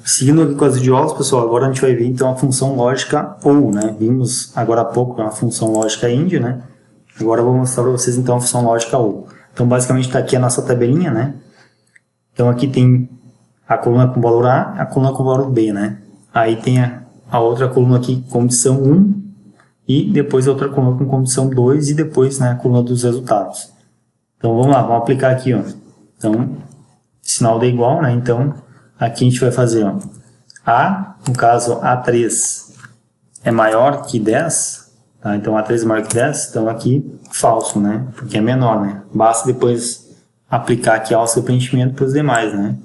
seguindo aqui com as idiomas, pessoal, agora a gente vai ver então a função lógica OU, né? Vimos agora há pouco a função lógica IND, né? Agora eu vou mostrar para vocês então a função lógica OU. Então basicamente está aqui a nossa tabelinha, né? Então aqui tem a coluna com valor A, a coluna com valor B, né? Aí tem a outra coluna aqui, condição 1, e depois a outra coluna com condição 2, e depois, né, a coluna dos resultados. Então vamos lá, vamos aplicar aqui, ó. Então, sinal de igual, né? Então, aqui a gente vai fazer, ó, A, no caso A3 é maior que 10, tá? Então A3 é maior que 10, então aqui falso, né? Porque é menor, né? Basta depois aplicar aqui a alça de preenchimento para os demais, né?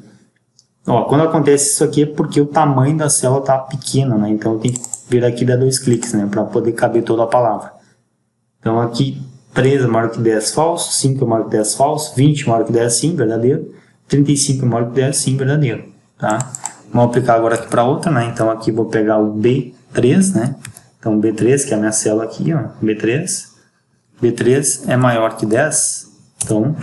Ó, quando acontece isso aqui é porque o tamanho da célula está pequeno, né? Então tem que vir aqui e dar 2 cliques, né? Para poder caber toda a palavra. Então aqui 3 é maior que 10, falso. 5 é maior que 10, falso. 20 é maior que 10, sim, verdadeiro. 35 é maior que 10, sim, verdadeiro. Tá? Vamos aplicar agora aqui para outra, né? Então aqui vou pegar o B3, né? Então B3, que é a minha célula aqui, ó. B3. B3 é maior que 10, então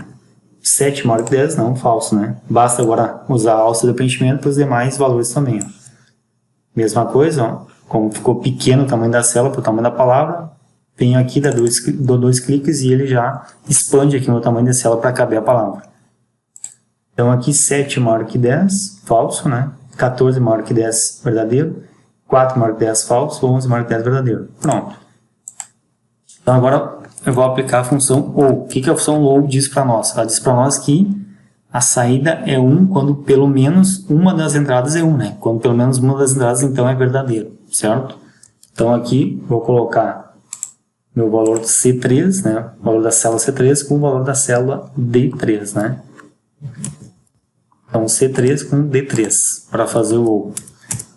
7 maior que 10, não, falso, né? Basta agora usar a alça de preenchimento para os demais valores também, ó. Mesma coisa, ó. Como ficou pequeno o tamanho da célula para o tamanho da palavra, venho aqui, dou 2 cliques e ele já expande aqui o tamanho da célula para caber a palavra. Então aqui 7 maior que 10, falso, né? 14 maior que 10, verdadeiro. 4 maior que 10, falso. 11 maior que 10, verdadeiro. Pronto. Então agora eu vou aplicar a função OU. O que a função OU diz para nós? Ela diz para nós que a saída é 1 quando pelo menos uma das entradas é 1, né? Quando pelo menos uma das entradas então é verdadeiro, certo? Então aqui vou colocar meu valor C3, né? O valor da célula C3 com o valor da célula D3, né? Então C3 com D3 para fazer o OU.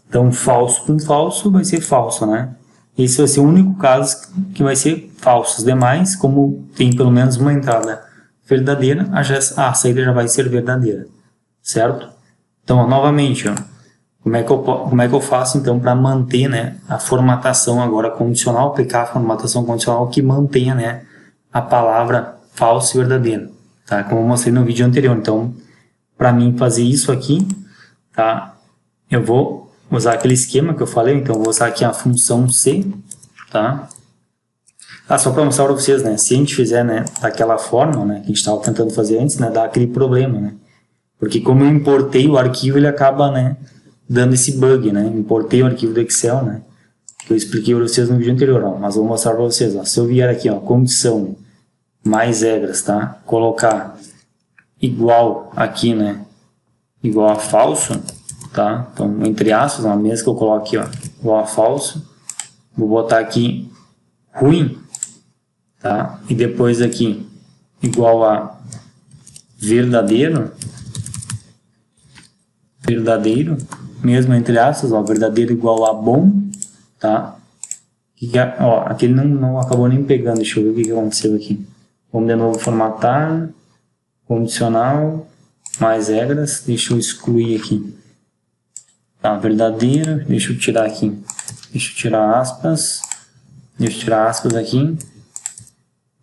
Então falso com falso vai ser falso, né? Esse vai ser o único caso que vai ser falso. Os demais, como tem pelo menos uma entrada verdadeira, a saída já vai ser verdadeira, certo? Então, ó, novamente, ó, como é que eu faço então para manter, né, a formatação agora condicional, aplicar a formatação condicional que mantenha, né, a palavra falso e verdadeiro, tá? Como eu mostrei no vídeo anterior. Então, para mim fazer isso aqui, tá? Eu vou usar aquele esquema que eu falei, então vou usar aqui a função C, tá? Só para mostrar para vocês, né, se a gente fizer, né, daquela forma, né, que a gente estava tentando fazer antes, né, dá aquele problema, né? Porque como eu importei o arquivo, ele acaba, né, dando esse bug, né? Importei o arquivo do Excel, né, que eu expliquei para vocês no vídeo anterior, ó, mas vou mostrar para vocês, ó, se eu vier aqui, ó, condição mais regras, tá? Colocar igual aqui, né, igual a falso, tá? Então, entre aspas, na mesa que eu coloco aqui, ó, igual a falso, vou botar aqui ruim, tá? E depois aqui igual a verdadeiro, mesmo entre aspas, ó, verdadeiro igual a bom, tá? Ó, aqui ele não acabou nem pegando, deixa eu ver o que aconteceu aqui. Vamos de novo formatar, condicional, mais regras, deixa eu excluir aqui. Tá, verdadeiro, deixa eu tirar aqui, deixa eu tirar aspas aqui,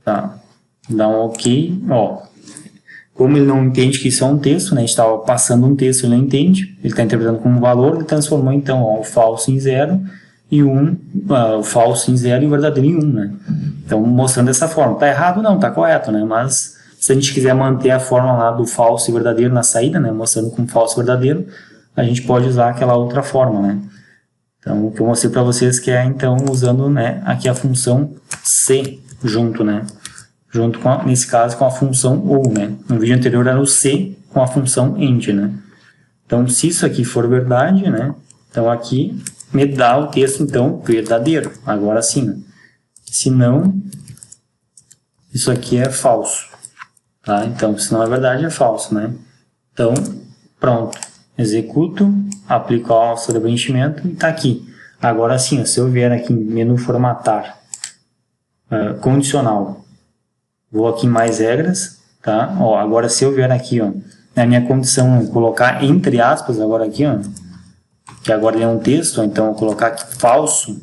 tá, dá um ok, ó, como ele não entende que isso é um texto, né, a gente estava passando um texto, ele não entende, ele está interpretando como valor, ele transformou então, ó, o falso em 0 e o falso em 0 e o verdadeiro em 1, né, então mostrando dessa forma, tá errado não, tá correto, né, mas se a gente quiser manter a forma lá do falso e verdadeiro na saída, né, mostrando como falso e verdadeiro, a gente pode usar aquela outra forma, né? Então, o que eu mostrei para vocês que é, então, usando, né, aqui a função C junto, né? Junto com, nesse caso, com a função OU, né? No vídeo anterior era o C com a função END, né? Então, se isso aqui for verdade, né? Então, aqui me dá o texto, então, verdadeiro. Agora sim, né? Se não, isso aqui é falso, tá? Então, se não é verdade, é falso, né? Então, pronto. Executo, aplico a alça de preenchimento e está aqui. Agora sim, se eu vier aqui em menu formatar, condicional, vou aqui em mais regras, tá? Ó, agora se eu vier aqui, ó, na minha condição, colocar entre aspas, agora aqui, ó, que agora ele é um texto, ó, então eu colocar aqui falso,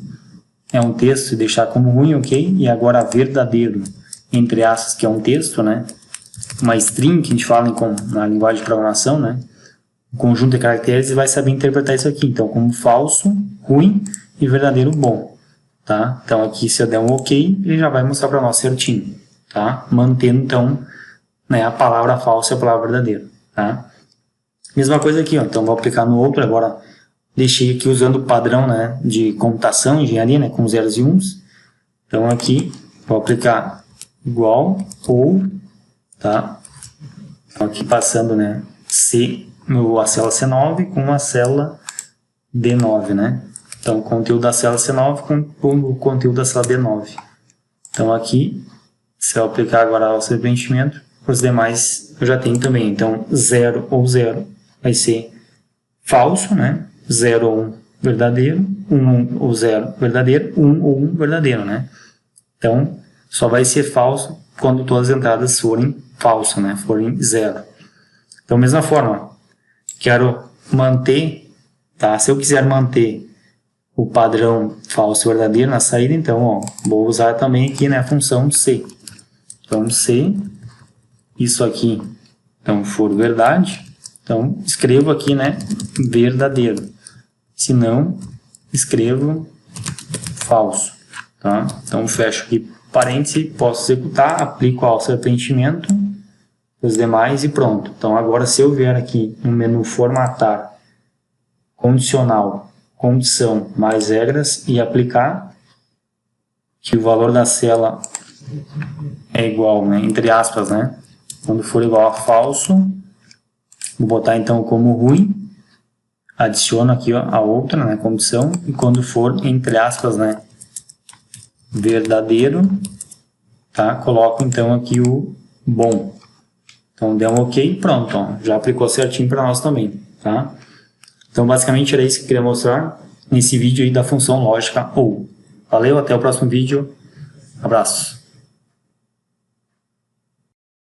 é um texto e deixar como ruim, ok? E agora verdadeiro, entre aspas, que é um texto, né? Uma string que a gente fala na linguagem de programação, né? um conjunto de caracteres e vai saber interpretar isso aqui. Então, como falso, ruim e verdadeiro, bom. Tá? Então, aqui se eu der um OK, ele já vai mostrar para nós certinho. Tá? Mantendo, então, né, a palavra falsa e a palavra verdadeira. Tá? Mesma coisa aqui, ó. Então, vou aplicar no outro. Agora, deixei aqui usando o padrão, né, de computação, engenharia, né, com zeros e uns. Então, aqui, vou aplicar igual ou, tá? Então, aqui passando, né, a célula C9 com a célula D9, né? Então, o conteúdo da célula C9 com o conteúdo da célula D9. Então, aqui, se eu aplicar agora o preenchimento, os demais eu já tenho também. Então, 0 ou 0 vai ser falso, né? 0 ou 1 verdadeiro, 1 ou 0 verdadeiro, 1 ou 1 verdadeiro, né? Então, só vai ser falso quando todas as entradas forem falso, né? Forem 0. Então, mesma forma, quero manter, tá? Se eu quiser manter o padrão falso e verdadeiro na saída, então, ó, vou usar também aqui, né, a função C. Então, se isso aqui, então, for verdade, então, escrevo aqui, né, verdadeiro. Se não, escrevo falso, tá? Então, fecho aqui parêntese, posso executar, aplico ao preenchimento, os demais e pronto. Então, agora, se eu vier aqui no menu formatar, condicional, condição mais regras e aplicar, que o valor da célula é igual, né, entre aspas, né? Quando for igual a falso, vou botar então como ruim, adiciono aqui, ó, a outra, né, condição, e quando for entre aspas, né, verdadeiro, tá? Coloco então aqui o bom. Então deu um OK, pronto, ó, já aplicou certinho para nós também, tá? Então basicamente era isso que eu queria mostrar nesse vídeo aí da função lógica OU. Valeu, até o próximo vídeo, abraço.